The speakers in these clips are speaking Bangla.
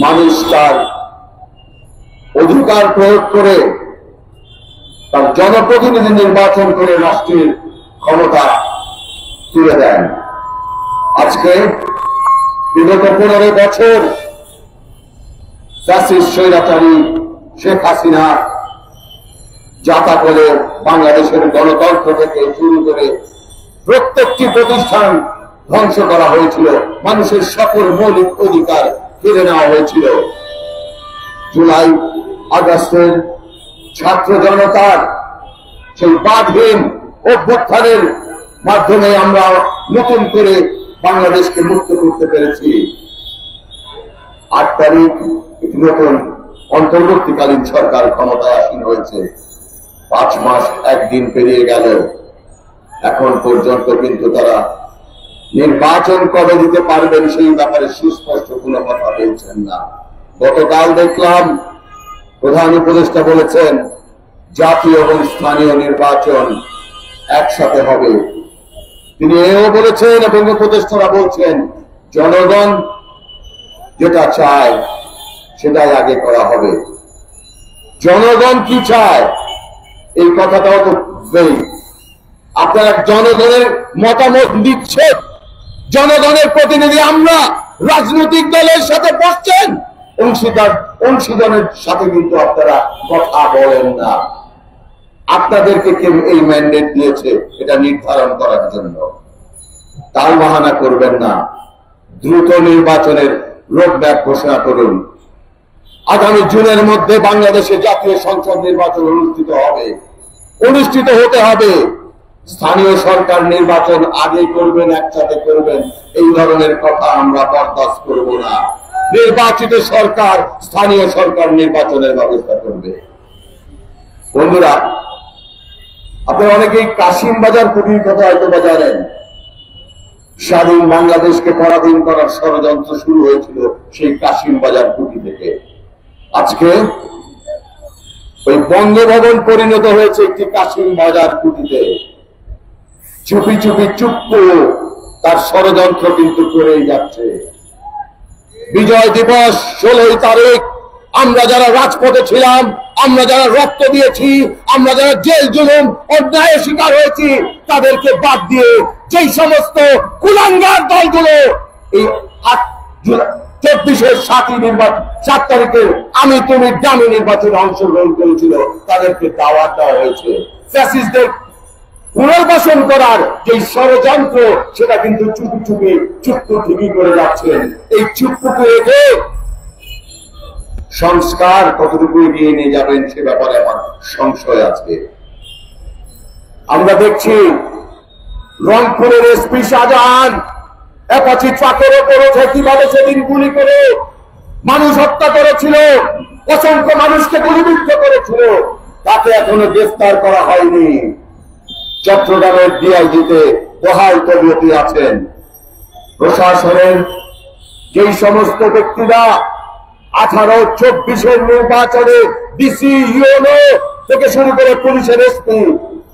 মানুষ তার অধিকার প্রয়োগ করে তার জনপ্রতিনিধি নির্বাচন করে রাষ্ট্রের ক্ষমতা তুলে দেন। আজকে বিগত 15 বছর ফ্যাসিস্ট স্বৈরাচারী শেখ হাসিনা যাতা করে বাংলাদেশের গণতন্ত্র থেকে শুরু করে প্রত্যেকটি প্রতিষ্ঠান ধ্বংস করা হয়েছিল, মানুষের সকল মৌলিক অধিকার কেড়ে নেওয়া হয়েছিল। জুলাই আগস্টের ছাত্র জনতার সেই বাদহীন অভ্যুত্থানের মাধ্যমে আমরা নতুন করে বাংলাদেশকে মুক্ত করতে পেরেছি। 8 তারিখ একটি নতুন অন্তর্বর্তীকালীন সরকার ক্ষমতায় আসীন হয়েছে। 5 মাস 1 দিন পেরিয়ে গেল, এখন পর্যন্ত কিন্তু তারা নির্বাচন কবে দিতে পারবেন সেই ব্যাপারে সুস্পষ্ট কোনো কথা বলছেন না। গতকাল দেখলাম প্রধান উপদেষ্টা বলেছেন জাতীয় এবং স্থানীয় নির্বাচন একসাথে হবে। তিনি এও বলেছেন এবং উপদেষ্টারা বলছেন জনগণ যেটা চায় সেটাই আগে করা হবে। জনগণ কি চায় এই কথাটাও তো আপনারা জনগণের মতামত দিচ্ছেন, জনগণের প্রতিনিধি আমরা রাজনৈতিক দলের সাথে বসছেন, অংশীদারের সাথে কিন্তু আপনারা কথা বলেন না। আপনাদেরকে কেউ এই ম্যান্ডেট দিয়েছে এটা নির্ধারণ করার জন্য। তাল বাহানা করবেন না, দ্রুত নির্বাচনের রোডম্যাপ ঘোষণা করুন। আগামী জুনের মধ্যে বাংলাদেশে জাতীয় সংসদ নির্বাচন অনুষ্ঠিত হতে হবে। স্থানীয় সরকার নির্বাচন আগে করবেন, একসাথে করবেন, এই ধরনের কথা আমরা বরদাস্ত করব না। নির্বাচিত সরকার স্থানীয় সরকার নির্বাচনের ব্যবস্থা করবে। বন্ধুরা, আপনারা অনেকেই কাশিম বাজার কুটির কথা হয়তো জানেন। স্বাধীন বাংলাদেশকে পরাধীন করার ষড়যন্ত্র শুরু হয়েছিল সেই কাশিম বাজার কুটি থেকে। আজকে ওই বঙ্গভবন পরিণত হয়েছে একটি কাশিম বাজার কুটিতে। চুপি চুপি চুপ্পু তার ষড়যন্ত্র কিন্তু করেই যাচ্ছে। বিজয় দিবস 16 তারিখ আমরা যারা রাজপথে ছিলাম, আমরা যারা রক্ত দিয়েছি, আমরা যারা জেল জুলুম অন্যায়ের শিকার হয়েছি, তাদেরকে বাদ দিয়ে যেই সমস্ত কুলাঙ্গার দলগুলো এই 24-এর 7 তারিখে আমি তুমি দামি নির্বাচনে অংশগ্রহণ করেছিল, তাদেরকে দাওয়াত দেওয়া হয়েছে। ফ্যাসিস্টদের পুনর্বাসন করার যে ষড়যন্ত্র সেটা কিন্তু চুপি চুপি চুপ্পু ঠিকই করে যাচ্ছেন। এই চুপ্পুকে রেখে সংস্কার কতটুকু এগিয়ে নিয়ে যাবেন সে ব্যাপারে আমার সংশয় আছে। আমরা দেখছি রংপুরের এসপি শাহজাহান অ্যাপাচি ট্রাকের ওপর উঠে কিভাবে সেদিন গুলি করে মানুষ হত্যা করেছিল, অসংখ্য মানুষকে গুলিবিদ্ধ করেছিল, তাকে এখনো গ্রেফতার করা হয়নি। চট্টগ্রামের ডিআইজিতে বহাল তবিয়তে আছেন। প্রশাসনের যেই সমস্ত ব্যক্তিরা 18-24-এর নির্বাচনে ডিসি ইউনো থেকে শুরু করে পুলিশের এসপি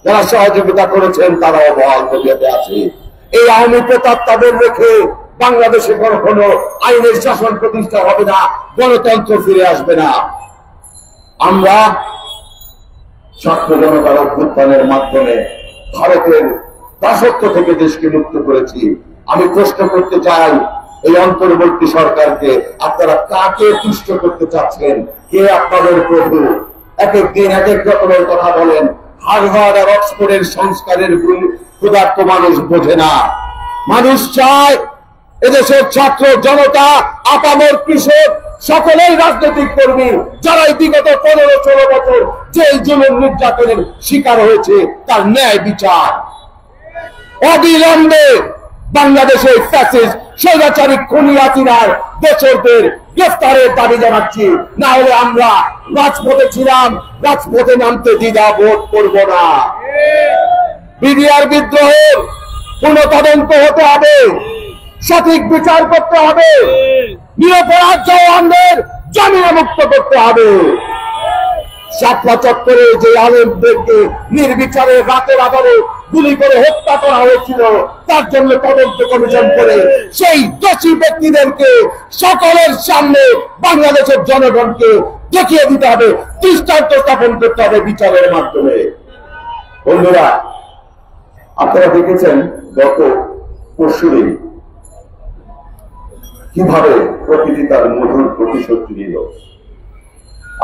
যারা সহযোগিতা করেছেন তারাও বহাল তবিয়তে আছে। এই আওয়ামী প্রতাপ তাদের রেখে বাংলাদেশে কখনো আইনের শাসন প্রতিষ্ঠা হবে না, গণতন্ত্র ফিরে আসবে না। আমরা ছাত্র জনতার অভ্যুত্থানের মাধ্যমে ভারতের দাসত্ব থেকে দেশকে মুক্ত করেছি। আমি প্রশ্ন করতে চাই এই অন্তর্বর্তী সরকারকে, আপনারা কাকে তুষ্ট করতে চাচ্ছেন? কে আপনাদের প্রভু? এক এক দিন এক এক রকমের কথা বলেন। হার্ভার্ড আর অক্সফোর্ডের সংস্কারের ক্ষুধার্ত মানুষ বোঝে না। মানুষ চায় এদেশের ছাত্র জনতা, আপামর কৃষক, সকলেই রাজনৈতিক কর্মী যারা বিগত 15-16 বছর জেল জুলুম নির্যাতনের শিকার হয়েছে তার ন্যায় বিচার। অবিলম্বে বাংলাদেশের ফ্যাসিস্ট স্বৈরাচারী খুনি হাসিনার দোষরদের গ্রেফতারের দাবি জানাচ্ছি। না হলে আমরা রাজপথে ছিলাম, রাজপথে নামতে দ্বিধা বোধ করব না। বিডিআর বিদ্রোহের পুনঃতদন্ত হতে হবে, সঠিক বিচার করতে হবে, নিরপরাধ জওয়ানদের জামিনে মুক্ত করতে হবে। শাপলা চত্বরে যে আলেমদেরকে নির্বিচারে রাতের আধারে গুলি করে হত্যা করা হয়েছিল, তার জন্য তদন্ত কমিশন করে সেই দোষী ব্যক্তিদেরকে সকলের সামনে বাংলাদেশের জনগণকে দেখিয়ে দিতে হবে, দৃষ্টান্ত স্থাপন করতে হবে বিচারের মাধ্যমে। বন্ধুরা, আপনারা দেখেছেন গত পরশুদিন কিভাবে প্রকৃতি তার মধুর প্রতিশোধ নিল।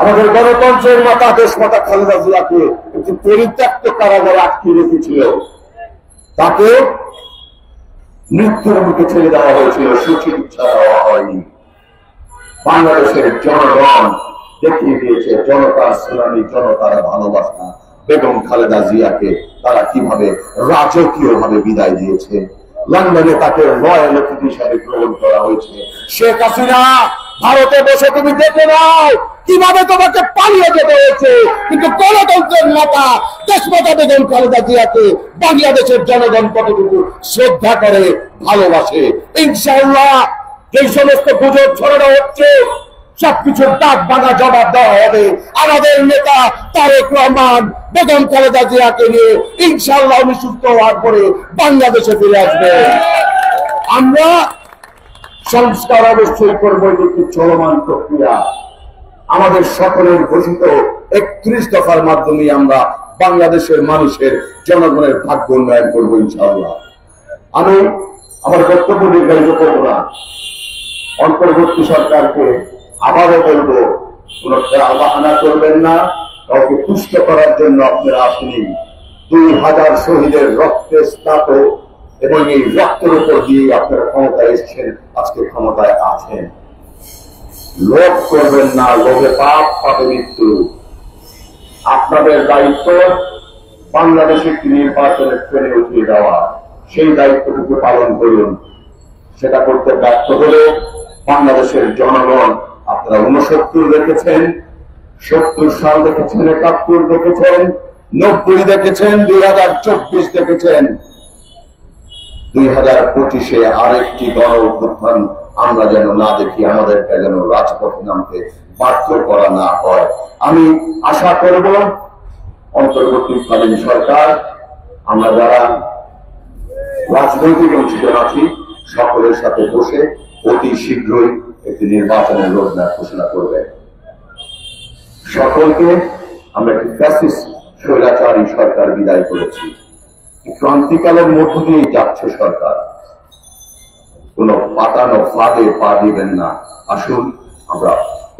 আমাদের গণতন্ত্রের মাতা দেশমাতা খালেদা জিয়াকে একটি পরিত্যক্ত কারাগারে আটকে রেখেছিল, তাকে মৃত্যুর মুখে ছেড়ে দেওয়া হয়েছিল, সুচিকিৎসা দেওয়া হয়নি। বাংলাদেশের জনগণ দেখিয়ে দিয়েছে জনতার সুনামি, জনতার ভালোবাসা। বেগম খালেদা জিয়াকে তারা কিভাবে রাজকীয় ভাবে বিদায় দিয়েছে। লন্ডনে তাকে রয়্যাল অতিথি হিসাবে গ্রহণ করা হয়েছে। শেখ হাসিনা, ভারতে বসে তুমি দেখে নাও কিভাবে তোমাকে পালিয়ে যেতে হয়েছে, কিন্তু গণতন্ত্রের মাতা দেশমাতা বেগম খালেদা জিয়াকে বাংলাদেশের জনগণ কতটুকু শ্রদ্ধা করে, ভালোবাসে। ইনশাআল্লাহ যে সমস্ত গুজব ছড়ানো হচ্ছে সবকিছুর দাগ ভাঙা জবাব দেওয়া হবে। আমাদের নেতা তারেক রহমান বেগম খালেদা জিয়াকে নিয়ে ইনশাআল্লাহ উনি সুস্থ হওয়ার পরে বাংলাদেশে ফিরে আসবে। আমরা সংস্কার অবশ্যই করবো, একটি চলমান প্রক্রিয়া। আমাদের সকলের ঘোষিত 31 দফার মাধ্যমে আমরা বাংলাদেশের মানুষের জনগণের ভাগ্য উন্নয়ন করবো ইনশাআল্লাহ। আমি আমার বক্তব্য নির্ধারিত করবো না। অন্তর্বর্তী সরকারকে আবারও বলবো, কোন বাহানা করবেন না। কাউকে তুষ্ট করার জন্য আপনারা আসেনি। 2000 শহীদের রক্তে স্নাত এবং এই রক্তের উপর দিয়ে আপনারা ক্ষমতায় এসেছেন, আজকে ক্ষমতায় আছেন। লোভ করবেন না, লোভে পাপ, পাপে মৃত্যু। আপনাদের দায়িত্ব বাংলাদেশে একটি নির্বাচনের ট্রেনে উঠিয়ে দেওয়া, সেই দায়িত্বটুকু পালন করুন। সেটা করতে ব্যর্থ হলে বাংলাদেশের জনগণ, আপনারা 69 দেখেছেন, 70 সাল দেখেছেন, 71 দেখেছেন, 90 দেখেছেন, 2024 দেখেছেন, 2025-এ আরেকটি গণ অভ্যুত্থান আমরা যেন না দেখি, আমাদেরকে যেন রাজপথে নামতে বাধ্য করা না হয়। আমি আশা করব অন্তর্বর্তীকালীন সরকার, আমরা যারা রাজনৈতিক অংশীদার আছি, সকলের সাথে বসে অতি শীঘ্রই একটি নির্বাচনের রোডম্যাপ ঘোষণা করবে। সকলকে আমরা একটি ফ্যাসিস্ট স্বৈরাচারী সরকার বিদায় করেছি। ক্রান্তিকালের মধ্য দিয়ে যাচ্ছে সরকার, কোন পাতানো ফাঁদে পা দিবেন না। আসুন আমরা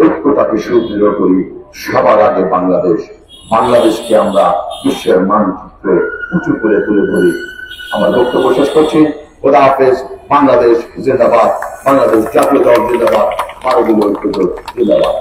ঐক্যতাকে সুদৃঢ় করি। সবার আগে বাংলাদেশকে আমরা বিশ্বের মানচিত্রে উঁচু করে তুলে ধরি। আমার বক্তব্য শেষ করছি। খোদা হাফেজ। বাংলাদেশ জিন্দাবাদ, বাংলাদেশ জাতীয় দল জিন্দাবাদ, ভারতীয় ঐক্য জিন্দাবাদ।